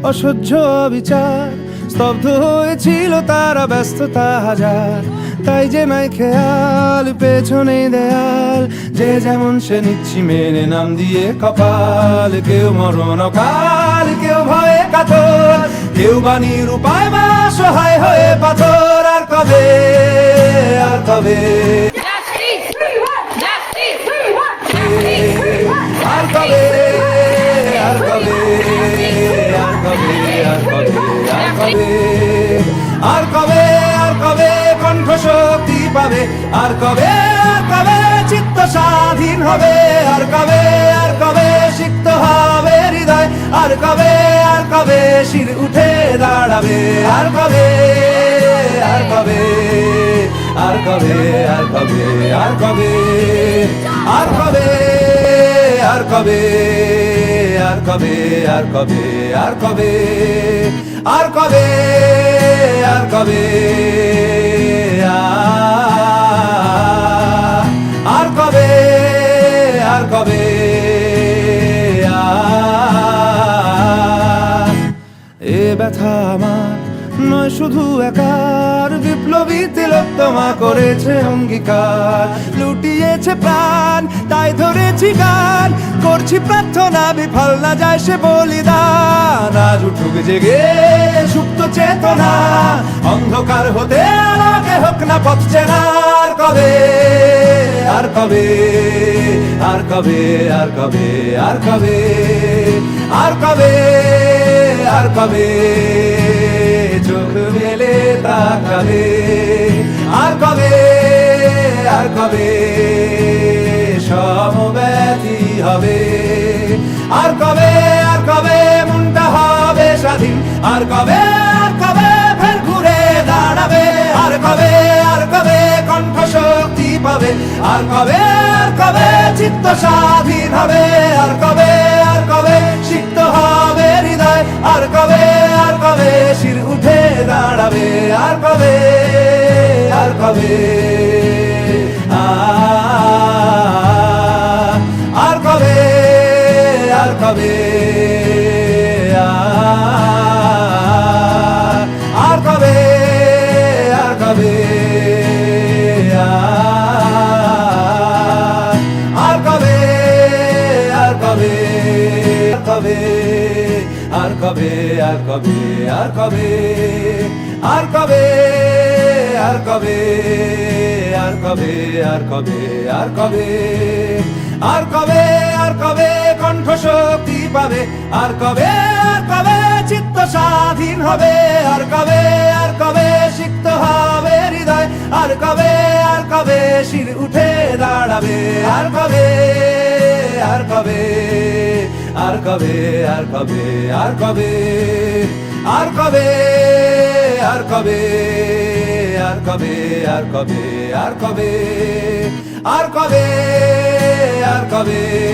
অসহ্য বিচার, স্তব্ধ হয়েছিল তারা ব্যস্ততা হাজার। তাই যে নাই খেয়াল, পেছনে দেয়াল, যে যেমন সে নিচ্ছি মেনে নাম দিয়ে কপাল। কেউ মরণ কাল, কেউ ভয়ে কাতর, কেউ বাণীর উপায় বা সহায় হয়ে পাথর। আর কবে, আর কবে, আর কবে, আর কবে, আর কবে, আর কবে, আর কবে, আর কবে, আর কবে কণ্ঠ শক্তি পাবে? আর কবে, আর কবে চিত্ত স্বাধীন হবে? আর কবে, আর কবে সিক্ত হবে হৃদয়? আর কবে, আর কবে শির উঠে দাঁড়াবে? আর কবে, আর কবে, আর কবে, আর কবে, আর কবে, আর কবে, আর কবে, আর কবে, আর কবে, আর কবে, আর কবে, আর কবে, আর কবে, আর কবে, এ ব্যথা আমার নয় শুধু একার, বিপ্লবী তিলোত্তমা করেছে অঙ্গীকার। লুটিয়েছে প্রাণ তাই ধরেছি গান, করছি প্রার্থনা বিফল না যায় সে বলিদান। আজ উঠুক জেগে সুপ্ত চেতনা, অন্ধকার হতে আলোকে হোক না পথ চেনা। আর কবে, আর কবে, আর কবে, আর কবে, আর কবে, আর কবে, আর কবে চোখ মেলে তাকাবে? আর কবে, আর কবে সমব্যথী হবে? আর কবে, আর কবে মনটা হবে স্বাধীন? আর কবে, আর কবে ফের ঘুরে দাঁড়াবে? আর কবে, আর কবে কণ্ঠ শক্তি পাবে? আর কবে, আর কবে চিত্ত স্বাধীন হবে? আর কবে, আর কবে সিক্ত হবে হৃদয়? আর কবে, আর কবে শির উঠে দাঁড়াবে? আর কবে, আর কবে, আর কবে, আর কবে, আর কবে, আর কবে, আর কবে, আর কবে, আর কবে, আর কবে, আর কবে, আর কবে, আর কবে, আর কবে, আর কবে, আর কবে, আর কবে, আর কবে কণ্ঠ শক্তি পাবে? আর কবে, আর কবে চিত্ত স্বাধীন হবে? আর কবে, আর কবে সিক্ত হবে হৃদয়? আর কবে, আর কবে শির উঠে দাঁড়াবে? আর কবে, আর কবে, আর কবে, আর কবে, আর কবে, আর কবে, আর কবে, আর কবে, আর কবে, আর কবে, আর কবে, আর কবে।